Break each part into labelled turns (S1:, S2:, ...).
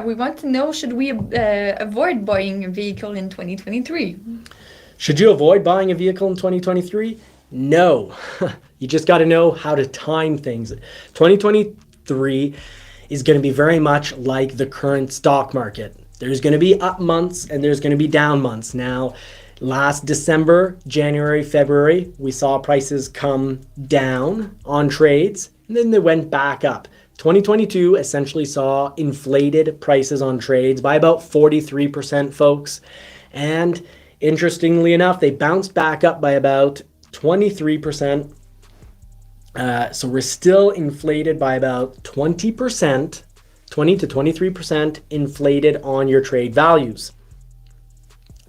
S1: We want to know, should we avoid buying a vehicle in 2023?
S2: Should you avoid buying a vehicle in 2023? No. You just got to know how to time things. 2023 is going to be very much like the current stock market. There's going to be up months and there's going to be down months. Now, last December, January, February, we saw prices come down on trades and then they went back up. 2022 essentially saw inflated prices on trades by about 43%, folks. And interestingly enough, they bounced back up by about 23%. So we're still inflated by about 20%, 20 to 23% inflated on your trade values.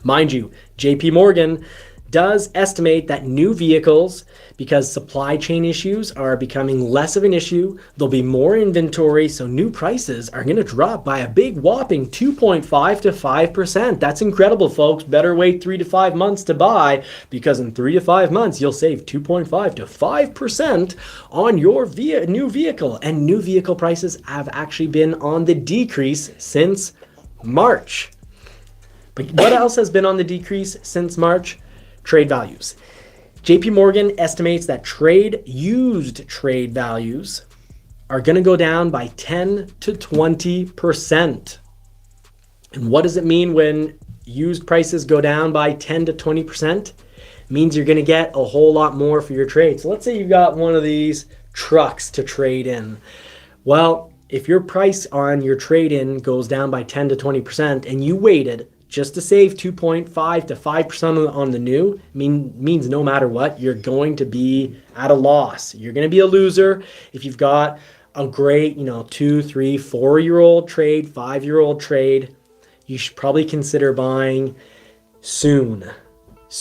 S2: Mind you, JP Morgan does estimate that new vehicles, because supply chain issues are becoming less of an issue, there'll be more inventory, so new prices are going to drop by a big whopping 2.5 to 5%. That's incredible, folks. Better wait 3 to 5 months to buy, because in 3 to 5 months, you'll save 2.5 to 5% on your new vehicle. And new vehicle prices have actually been on the decrease since March. But what else has been on the decrease since March? Trade values. JP Morgan estimates that used trade values are going to go down by 10 to 20%. And what does it mean when used prices go down by 10 to 20%? It means you're going to get a whole lot more for your trade. So let's say you've got one of these trucks to trade in. Well, if your price on your trade-in goes down by 10 to 20% and you waited just to save 2.5 to 5% on the new, means no matter what, you're going to be at a loss. You're going to be a loser if you've got a great, 2, 3, 4-year-old trade, 5-year-old trade. You should probably consider buying soon.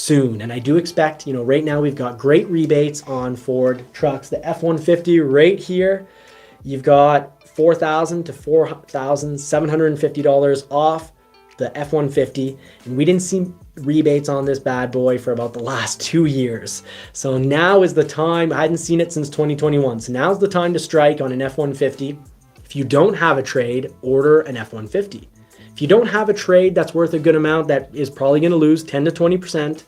S2: And I do expect, right now we've got great rebates on Ford trucks. The F-150 right here, you've got $4,000 to $4,750 off the F-150, and we didn't see rebates on this bad boy for about the last 2 years. So now is the time. I hadn't seen it since 2021. So now's the time to strike on an F-150. If you don't have a trade, order an F-150. If you don't have a trade that's worth a good amount that is probably going to lose 10 to 20%,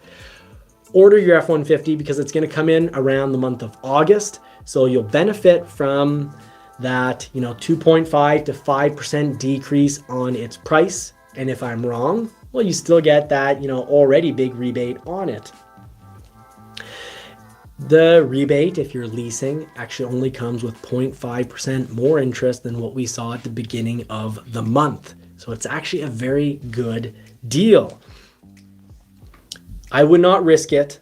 S2: order your F-150 because it's going to come in around the month of August. So you'll benefit from that, 2.5 to 5% decrease on its price. And if I'm wrong, well, you still get that, already big rebate on it. The rebate, if you're leasing, actually only comes with 0.5% more interest than what we saw at the beginning of the month. So it's actually a very good deal. I would not risk it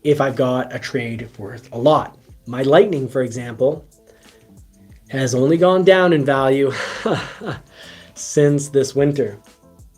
S2: if I've got a trade worth a lot. My Lightning, for example, has only gone down in value since this winter.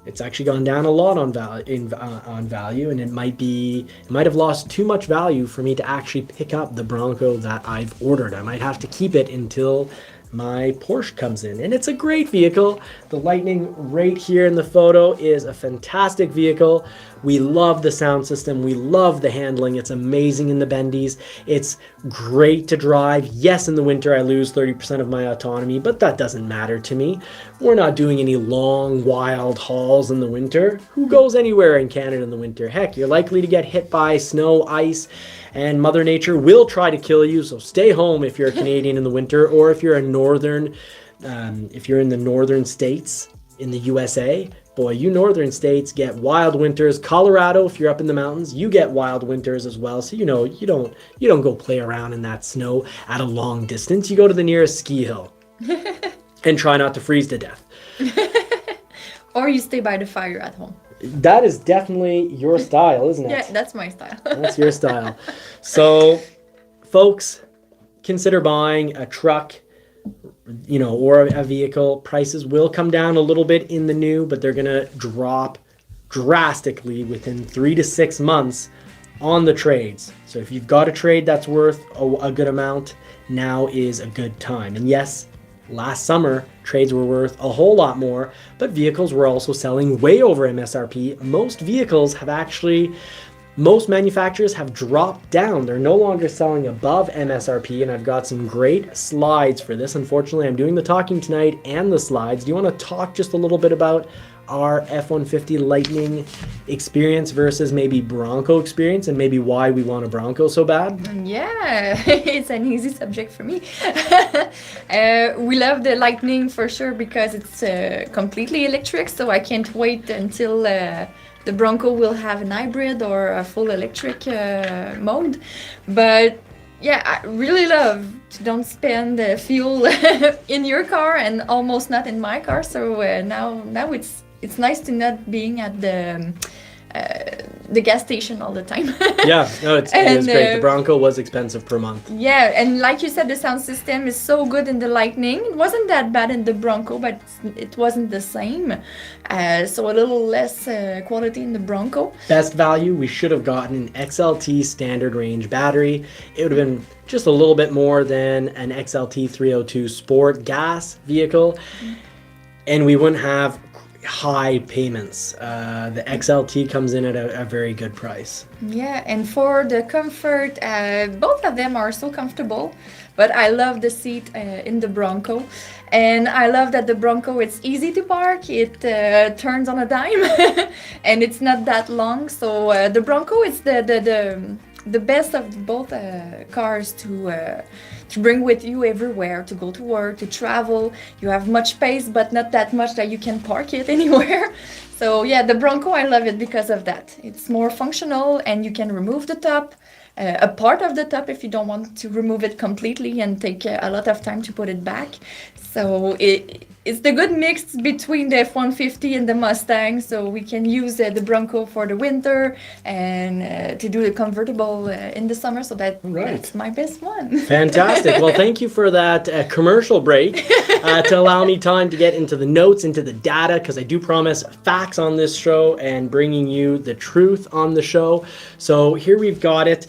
S2: It's actually gone down a lot on value, and it might have lost too much value for me to actually pick up the Bronco that I've ordered. I might have to keep it until my Porsche comes in, and it's a great vehicle. The Lightning right here in the photo is a fantastic vehicle. We love the sound system. We love the handling. It's amazing in the bendies. It's great to drive. Yes, in the winter I lose 30% of my autonomy, but that doesn't matter to me. We're not doing any long, wild hauls in the winter. Who goes anywhere in Canada in the winter? Heck, you're likely to get hit by snow, ice, and Mother Nature will try to kill you. So stay home if you're a Canadian in the winter, or if you're if you're in the northern states in the USA. Boy, you northern states get wild winters. Colorado, if you're up in the mountains, you get wild winters as well. So you don't go play around in that snow at a long distance. You go to the nearest ski hill and try not to freeze to death.
S1: Or you stay by the fire at home.
S2: That is definitely your style, isn't it?
S1: Yeah, that's my style.
S2: That's your style. So, folks, consider buying a truck, or a vehicle. Prices will come down a little bit in the new, but they're going to drop drastically within 3 to 6 months on the trades. So if you've got a trade that's worth a good amount, now is a good time. And yes, last summer, trades were worth a whole lot more, but vehicles were also selling way over MSRP. Most vehicles have actually Most manufacturers have dropped down. They're no longer selling above MSRP, and I've got some great slides for this. Unfortunately, I'm doing the talking tonight and the slides. Do you want to talk just a little bit about our F-150 Lightning experience versus maybe Bronco experience, and maybe why we want a Bronco so bad?
S1: Yeah, it's an easy subject for me. We love the Lightning for sure because it's completely electric, so I can't wait until the Bronco will have an hybrid or a full electric mode. But yeah, I really love to don't spend fuel in your car and almost not in my car. So now it's nice to not being at the gas station all the time.
S2: Yeah, no, it is great. The Bronco was expensive per month.
S1: Yeah, and like you said, the sound system is so good in the Lightning. It wasn't that bad in the Bronco, but it wasn't the same. So a little less quality in the Bronco.
S2: Best value, we should have gotten an XLT standard range battery. It would have been just a little bit more than an XLT 302 Sport gas vehicle. And we wouldn't have high payments. The XLT comes in at a very good price.
S1: Yeah, and for the comfort, both of them are so comfortable, but I love the seat in the Bronco, and I love that the Bronco, it's easy to park, it turns on a dime, and it's not that long, so the Bronco is the best of both cars to bring with you everywhere, to go to work, to travel. You have much space, but not that much that you can park it anywhere. So yeah, the Bronco, I love it because of that. It's more functional, and you can remove the top, a part of the top if you don't want to remove it completely and take a lot of time to put it back. So it's the good mix between the F-150 and the Mustang, so we can use the Bronco for the winter and to do the convertible in the summer, so that's my best one.
S2: Fantastic. Well, thank you for that commercial break to allow me time to get into the notes, into the data, because I do promise facts on this show and bringing you the truth on the show. So here we've got it.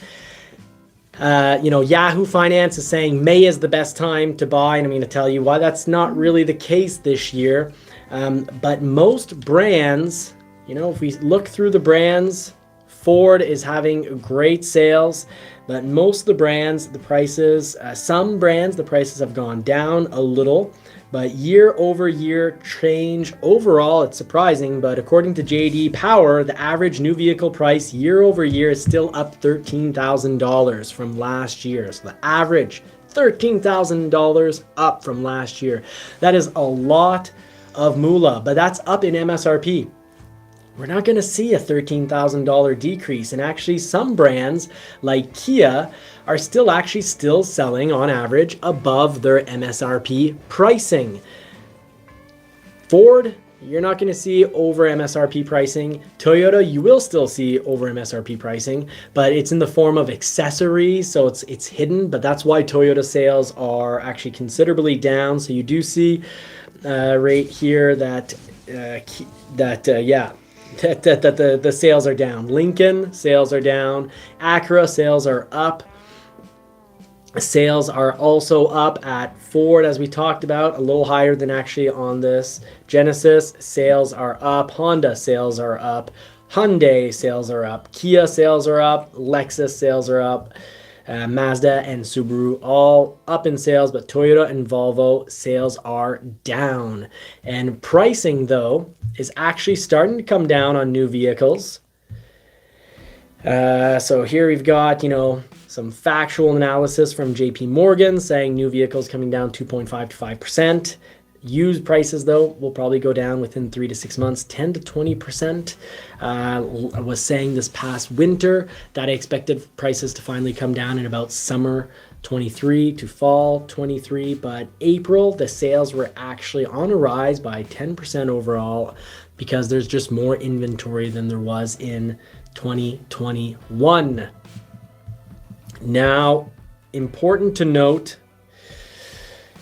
S2: Yahoo Finance is saying May is the best time to buy, and I'm going to tell you why that's not really the case this year. But most brands, if we look through the brands, Ford is having great sales, but most of the brands, the prices, some brands, the prices have gone down a little. But year over year change overall, it's surprising, but according to JD Power, the average new vehicle price year over year is still up $13,000 from last year. So the average $13,000 up from last year. That is a lot of moolah, but that's up in MSRP. We're not going to see a $13,000 decrease. And actually some brands like Kia are still selling on average above their MSRP pricing. Ford, you're not going to see over MSRP pricing. Toyota, you will still see over MSRP pricing, but it's in the form of accessories, so it's hidden, but that's why Toyota sales are actually considerably down. So you do see right here that the sales are down. Lincoln sales are down. Acura sales are up. Sales are also up at Ford, as we talked about, a little higher than actually on this. Genesis sales are up. Honda sales are up. Hyundai sales are up. Kia sales are up. Lexus sales are up. Mazda and Subaru all up in sales, but Toyota and Volvo sales are down. And pricing, though, is actually starting to come down on new vehicles. So here we've got, some factual analysis from JP Morgan saying new vehicles coming down 2.5 to 5%. Used prices, though, will probably go down within 3 to 6 months, 10 to 20%. I was saying this past winter that I expected prices to finally come down in about summer 23 to fall 23, but April, the sales were actually on a rise by 10% overall because there's just more inventory than there was in 2021. Now, important to note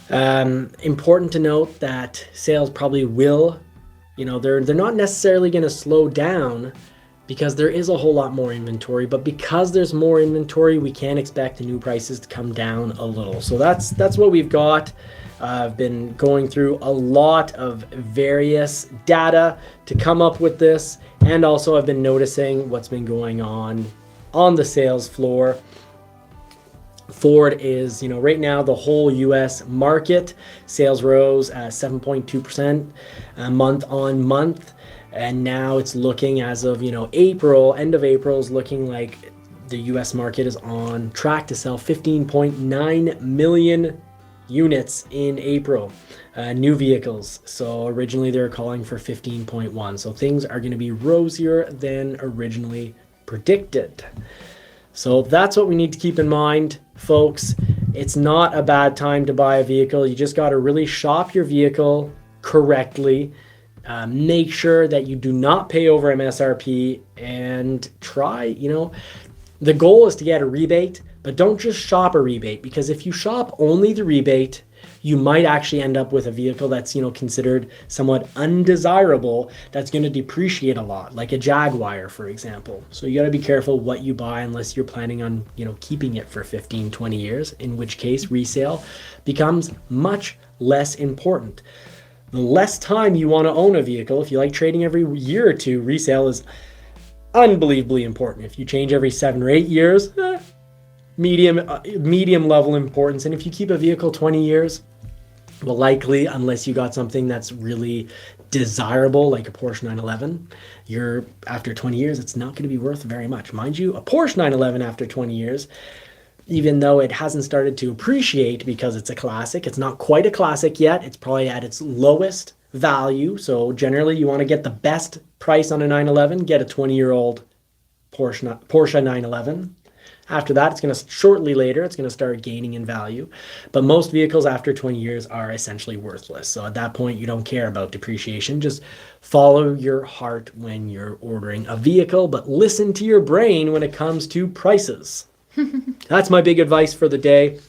S2: that sales probably will, they're not necessarily going to slow down because there is a whole lot more inventory, but because there's more inventory, we can expect the new prices to come down a little. So that's what we've got. I've been going through a lot of various data to come up with this, and also I've been noticing what's been going on the sales floor. Ford is, right now the whole US market sales rose at 7.2% month on month. And now it's looking as of, April, end of April is looking like the US market is on track to sell 15.9 million units in April, new vehicles. So originally they were calling for 15.1. So things are going to be rosier than originally predicted. So that's what we need to keep in mind, folks. It's not a bad time to buy a vehicle. You just got to really shop your vehicle correctly. Make sure that you do not pay over MSRP, and try, the goal is to get a rebate, but don't just shop a rebate, because if you shop only the rebate, you might actually end up with a vehicle that's, considered somewhat undesirable, that's going to depreciate a lot, like a Jaguar, for example. So you got to be careful what you buy, unless you're planning on, keeping it for 15, 20 years, in which case resale becomes much less important. The less time you want to own a vehicle, if you like trading every year or two, resale is unbelievably important. If you change every 7 or 8 years, medium level importance. And if you keep a vehicle 20 years, well, likely, unless you got something that's really desirable, like a Porsche 911, after 20 years, it's not going to be worth very much. Mind you, a Porsche 911 after 20 years, even though it hasn't started to appreciate because it's a classic, it's not quite a classic yet. It's probably at its lowest value. So generally, you want to get the best price on a 911, get a 20-year-old Porsche 911. After that, it's going to start gaining in value. But most vehicles after 20 years are essentially worthless. So at that point, you don't care about depreciation. Just follow your heart when you're ordering a vehicle, but listen to your brain when it comes to prices. That's my big advice for the day.